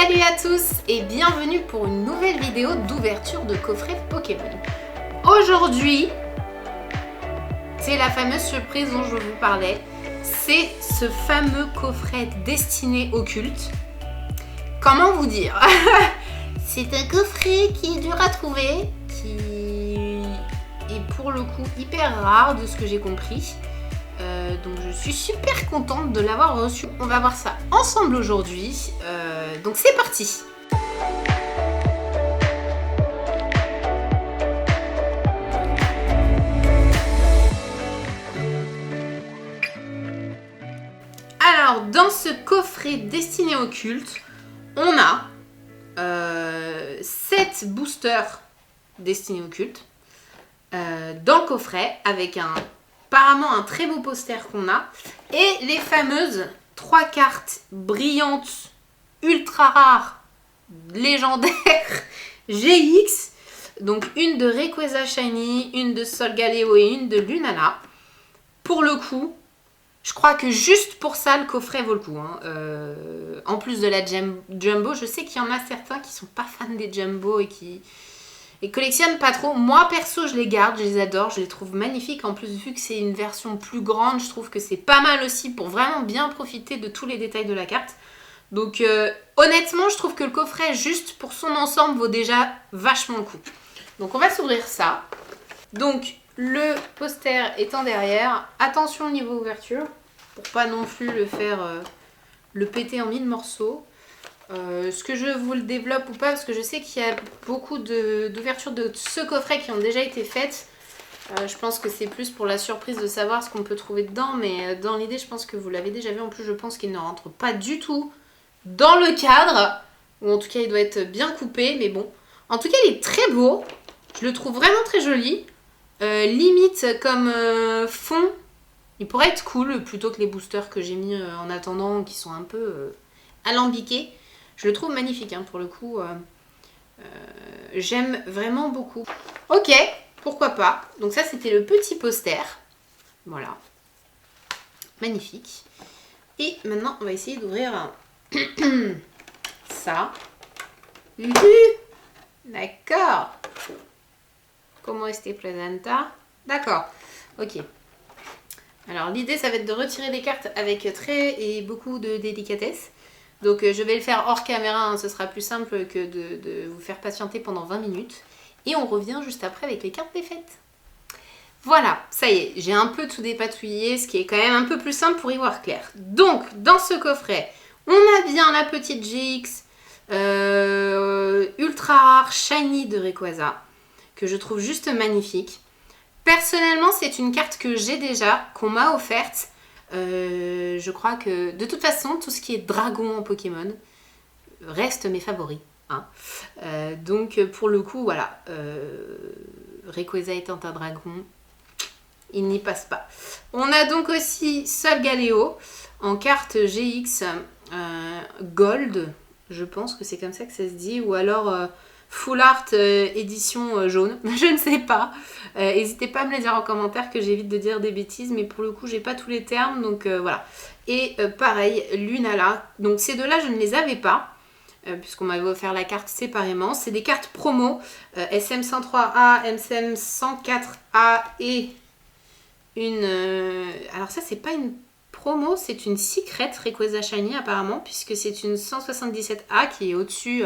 Salut à tous et bienvenue pour une nouvelle vidéo d'ouverture de coffret Pokémon. Aujourd'hui, c'est la fameuse surprise dont je vous parlais. C'est ce fameux coffret destiné au culte. Comment vous dire? C'est un coffret qui est dur à trouver, qui est pour le coup hyper rare de ce que j'ai compris. Donc je suis super contente de l'avoir reçu. On va voir ça ensemble aujourd'hui. Donc c'est parti. Alors dans ce coffret destiné au culte, on a 7 boosters destinés au culte dans le coffret avec apparemment un très beau poster qu'on a et les fameuses 3 cartes brillantes ultra rares légendaires GX, donc une de Rayquaza Shiny, une de Solgaleo et une de Lunala. Pour le coup, je crois que juste pour ça le coffret vaut le coup hein. En plus de la Jumbo, je sais qu'il y en a certains qui sont pas fans des Jumbo et qui collectionnent pas trop. Moi perso je les garde, je les adore, je les trouve magnifiques. En plus vu que c'est une version plus grande, je trouve que c'est pas mal aussi pour vraiment bien profiter de tous les détails de la carte. Donc honnêtement je trouve que le coffret juste pour son ensemble vaut déjà vachement le coup. Donc on va s'ouvrir ça. Donc le poster étant derrière, attention au niveau ouverture pour pas non plus le faire le péter en 1000 morceaux. Est-ce que je vous le développe ou pas? Parce que je sais qu'il y a beaucoup d'ouvertures de ce coffret qui ont déjà été faites. Je pense que c'est plus pour la surprise de savoir ce qu'on peut trouver dedans. Mais dans l'idée, je pense que vous l'avez déjà vu. En plus, je pense qu'il ne rentre pas du tout dans le cadre. Ou en tout cas, il doit être bien coupé. Mais bon. En tout cas, il est très beau. Je le trouve vraiment très joli. Limite comme fond. Il pourrait être cool plutôt que les boosters que j'ai mis en attendant qui sont un peu alambiqués. Je le trouve magnifique hein, pour le coup. J'aime vraiment beaucoup. Ok, pourquoi pas. Donc ça c'était le petit poster. Voilà. Magnifique. Et maintenant on va essayer d'ouvrir ça. D'accord. Comment est-ce presenta? D'accord. Ok. Alors l'idée ça va être de retirer les cartes avec beaucoup de délicatesse. Donc je vais le faire hors caméra, hein, ce sera plus simple que de vous faire patienter pendant 20 minutes. Et on revient juste après avec les cartes des fêtes. Voilà, ça y est, j'ai un peu tout dépatouillé, ce qui est quand même un peu plus simple pour y voir clair. Donc dans ce coffret, on a bien la petite GX ultra rare Shiny de Rayquaza, que je trouve juste magnifique. Personnellement, c'est une carte que j'ai déjà, qu'on m'a offerte. Je crois que de toute façon tout ce qui est dragon en Pokémon reste mes favoris hein. Donc pour le coup voilà, Rayquaza étant un dragon, il n'y passe pas. On a donc aussi Solgaleo en carte GX Gold, je pense que c'est comme ça que ça se dit, ou alors Full Art édition jaune, je ne sais pas. N'hésitez pas à me le dire en commentaire que j'évite de dire des bêtises, mais pour le coup j'ai pas tous les termes, donc voilà. Et pareil, Lunala, donc ces deux-là je ne les avais pas, puisqu'on m'avait offert la carte séparément. C'est des cartes promo, SM103A, SM104A et une... alors ça c'est pas une promo, c'est une secret Rayquaza Shiny apparemment, puisque c'est une 177A qui est au-dessus.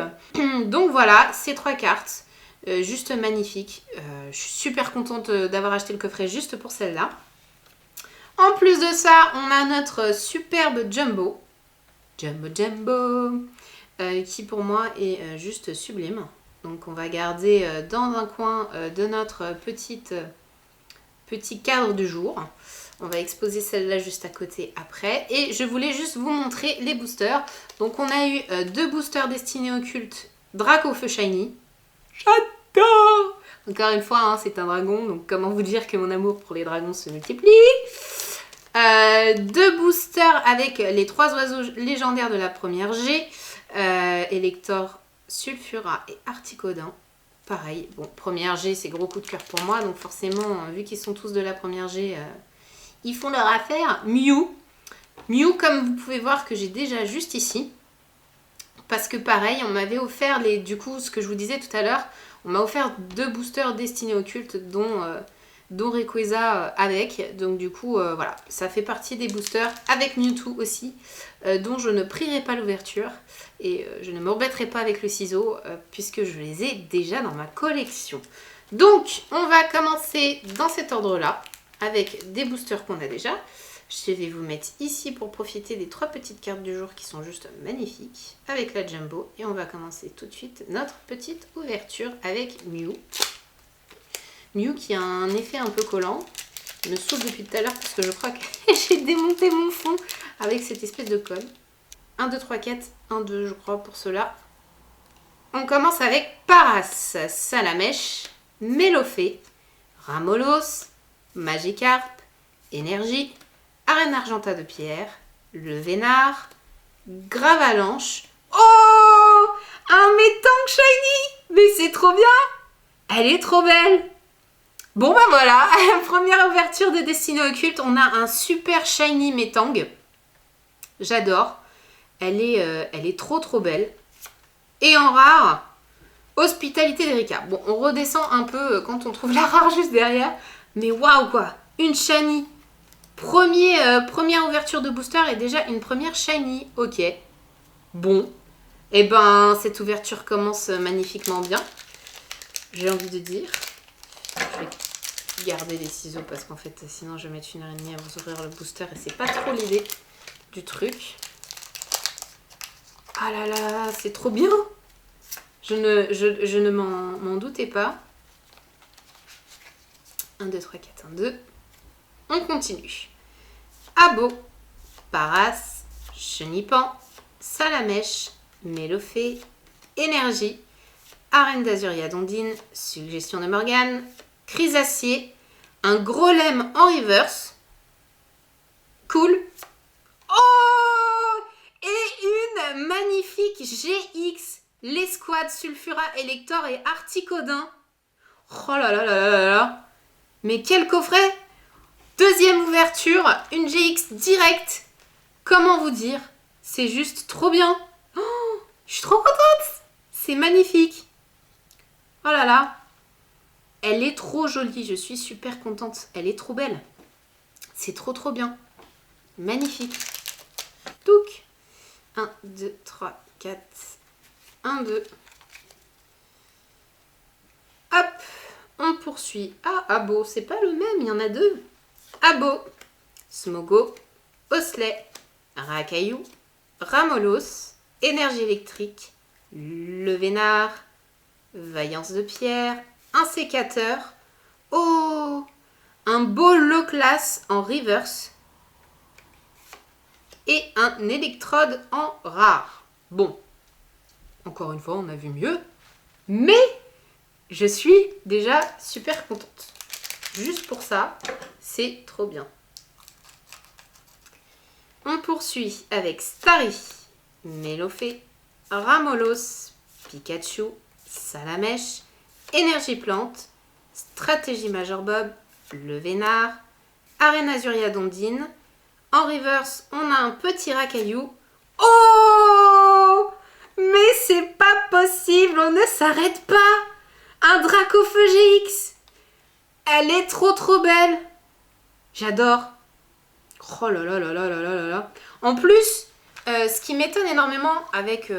Donc voilà, ces 3 cartes, juste magnifiques. Je suis super contente d'avoir acheté le coffret juste pour celle-là. En plus de ça, on a notre superbe Jumbo. Jumbo, qui pour moi est juste sublime. Donc on va garder dans un coin de notre petit cadre du jour. On va exposer celle-là juste à côté après. Et je voulais juste vous montrer les boosters. Donc on a eu 2 boosters destinés au culte Dracofeu Shiny. J'adore! Encore une fois, hein, c'est un dragon. Donc comment vous dire que mon amour pour les dragons se multiplie. 2 boosters avec les 3 oiseaux légendaires de la première G. Elector, Sulfura et Articodin. Pareil, bon, première G, c'est gros coup de cœur pour moi. Donc forcément, vu qu'ils sont tous de la première G... ils font leur affaire. Mew, comme vous pouvez voir que j'ai déjà juste ici. parce que pareil, on m'avait offert du coup, ce que je vous disais tout à l'heure, on m'a offert 2 boosters destinés au culte, dont Rayquaza avec. Donc du coup, voilà, ça fait partie des boosters avec Mewtwo aussi, dont je ne prierai pas l'ouverture. Et je ne m'embêterai pas avec le ciseau, puisque je les ai déjà dans ma collection. Donc, on va commencer dans cet ordre-là, avec des boosters qu'on a déjà. Je vais vous mettre ici pour profiter des 3 petites cartes du jour qui sont juste magnifiques, avec la Jumbo. Et on va commencer tout de suite notre petite ouverture avec Mew. Mew qui a un effet un peu collant. Il me saoule depuis tout à l'heure parce que je crois que j'ai démonté mon fond avec cette espèce de colle. 1, 2, 3, 4, 1, 2 je crois pour cela. On commence avec Paras, Salamèche, Mélofée, Ramolos, Magikarp, Énergie, Arène Argenta de Pierre, le Vénard, Gravalanche. Oh, un Métank Shiny. Mais c'est trop bien. Elle est trop belle. Bon bah voilà, première ouverture de Destinée Occulte. On a un super Shiny Métang. J'adore. Elle est trop belle. Et en rare, Hospitalité d'Erika. Bon, on redescend un peu quand on trouve la rare juste derrière. Mais waouh quoi, une Shiny. Première ouverture de booster et déjà une première Shiny. Ok. Bon. Et ben, cette ouverture commence magnifiquement bien. J'ai envie de dire. Je vais garder les ciseaux parce qu'en fait, sinon je vais mettre 1h30 à vous ouvrir le booster et c'est pas trop l'idée du truc. Ah là là, c'est trop bien. Je ne m'en doutais pas. 1, 2, 3, 4, 1, 2. On continue. Abo, Paras, Chenipan, Salamèche, Mélofée, Énergie, Arène d'Azuria Dondine, Suggestion de Morgane, Chrysacier, un Grolem en reverse. Cool. Oh, et une magnifique GX, l'escouade Sulfura Elector et Articodin. Oh là là là là là là. Mais quel coffret! Deuxième ouverture, une GX directe. Comment vous dire? C'est juste trop bien. Oh, je suis trop contente. C'est magnifique. Oh là là. Elle est trop jolie. Je suis super contente. Elle est trop belle. C'est trop bien. Magnifique. Touc. 1, 2, 3, 4. 1, 2. Hop. On poursuit. Ah, Abo. C'est pas le même. Il y en a 2. Abo, Smogo, Osley, Rakaillou, Ramolos, Énergie électrique, le Vénard, Vaillance de pierre, un sécateur, oh, un beau low class en reverse et un électrode en rare. Bon, encore une fois, on a vu mieux, mais je suis déjà super contente. Juste pour ça, c'est trop bien. On poursuit avec Starry, Mélofée, Ramolos, Pikachu, Salamèche, Énergie Plante, Stratégie Major Bob, le Vénard, Arène Azuria Dondine. En reverse, on a un petit Rakaillou. Oh, mais c'est pas possible, on ne s'arrête pas. Un Dracofeu GX. Elle est trop belle. J'adore. Oh là là là là là là là. En plus, ce qui m'étonne énormément avec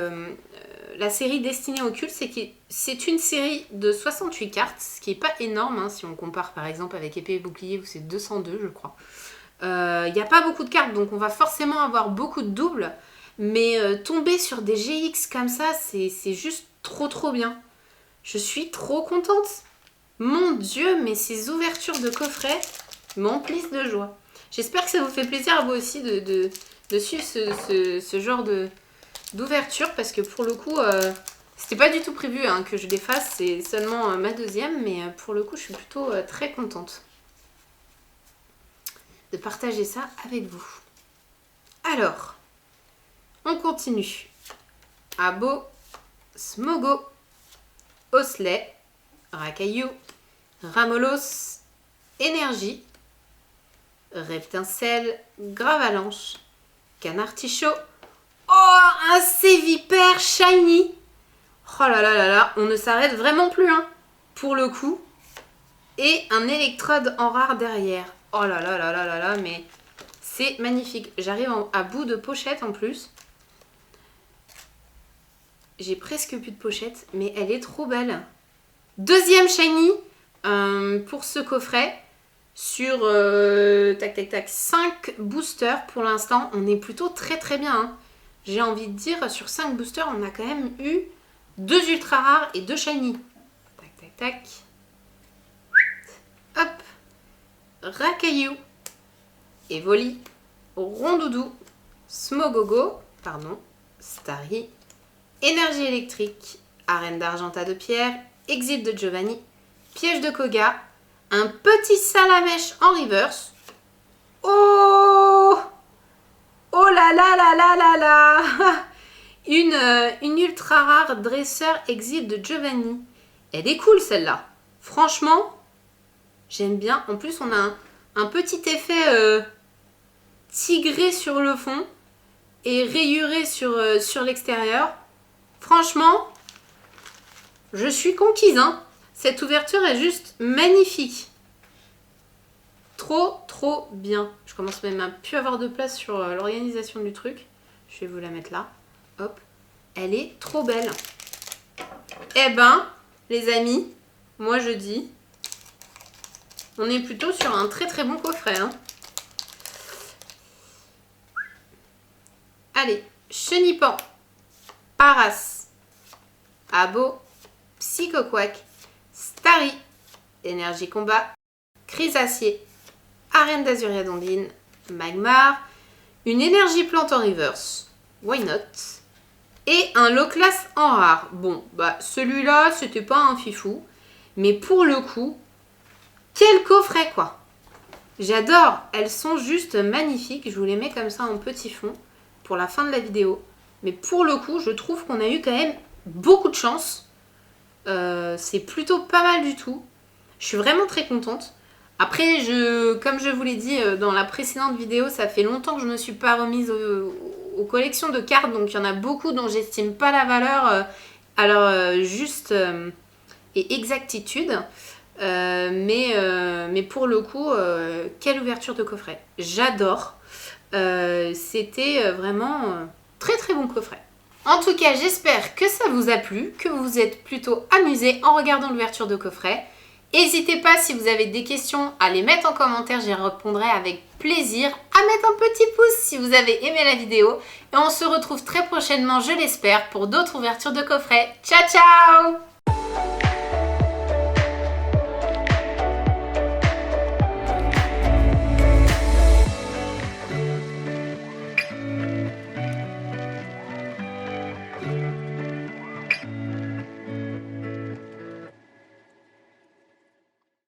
la série Destinée Occulte, c'est que c'est une série de 68 cartes, ce qui n'est pas énorme hein, si on compare par exemple avec Épée et Bouclier où c'est 202 je crois. Il n'y a pas beaucoup de cartes, donc on va forcément avoir beaucoup de doubles. Mais tomber sur des GX comme ça, c'est juste trop bien. Je suis trop contente. Mon Dieu, mais ces ouvertures de coffrets m'emplissent de joie. J'espère que ça vous fait plaisir à vous aussi de suivre ce genre d'ouverture parce que pour le coup, c'était pas du tout prévu hein, que je les fasse. C'est seulement ma deuxième, mais pour le coup, je suis plutôt très contente de partager ça avec vous. Alors, on continue. Abo, Smogo, Osley, Rakaillou, Ramolos, Énergie, Reptincelle, Gravalanche, Canartichaud. Oh, Oh, un C-Viper shiny. Oh là là là là, on ne s'arrête vraiment plus, hein, pour le coup. Et un électrode en rare derrière. Oh là là là là là là, mais c'est magnifique. J'arrive à bout de pochette en plus. J'ai presque plus de pochette, mais elle est trop belle. Deuxième shiny pour ce coffret. Sur tac tac tac 5 boosters pour l'instant. On est plutôt très très bien, hein. J'ai envie de dire, sur 5 boosters, on a quand même eu 2 ultra rares et 2 shiny. Tac tac tac. Hop, Racaillou, Evoli, Rondoudou, Smogogo, pardon, Starry, Énergie électrique, Arène d'Argenta de Pierre, Exit de Giovanni, Piège de Koga, un petit Salamèche en reverse. Oh, oh là là là là là là. Une ultra rare dresseur Exit de Giovanni. Elle est cool celle-là. Franchement, j'aime bien. En plus, on a un petit effet tigré sur le fond et rayuré sur l'extérieur. Franchement, je suis conquise, hein. Cette ouverture est juste magnifique. Trop, trop bien. Je commence même à plus avoir de place sur l'organisation du truc. Je vais vous la mettre là. Hop. Elle est trop belle. Eh ben, les amis, moi je dis... On est plutôt sur un très très bon coffret, hein. Allez, Chenipan, Paras, Abo, Psychoquack, Starry, Énergie Combat, Chrysacier, Arène d'Azuria Dondine, Magmar, une Énergie Plante en reverse, why not, et un low class en rare. Bon, bah celui-là, c'était pas un fifou, mais pour le coup, quel coffret quoi. J'adore, elles sont juste magnifiques. Je vous les mets comme ça en petit fond pour la fin de la vidéo. Mais pour le coup, je trouve qu'on a eu quand même beaucoup de chance. C'est plutôt pas mal du tout. Je suis vraiment très contente. Après, comme je vous l'ai dit dans la précédente vidéo, ça fait longtemps que je ne me suis pas remise aux collections de cartes. Donc il y en a beaucoup dont j'estime pas la valeur à leur juste et exactitude. Mais pour le coup, quelle ouverture de coffret. J'adore. C'était vraiment très très bon coffret. En tout cas, j'espère que ça vous a plu, que vous vous êtes plutôt amusés en regardant l'ouverture de coffret. N'hésitez pas, si vous avez des questions, à les mettre en commentaire, j'y répondrai avec plaisir. À mettre un petit pouce si vous avez aimé la vidéo. Et on se retrouve très prochainement, je l'espère, pour d'autres ouvertures de coffret. Ciao ciao!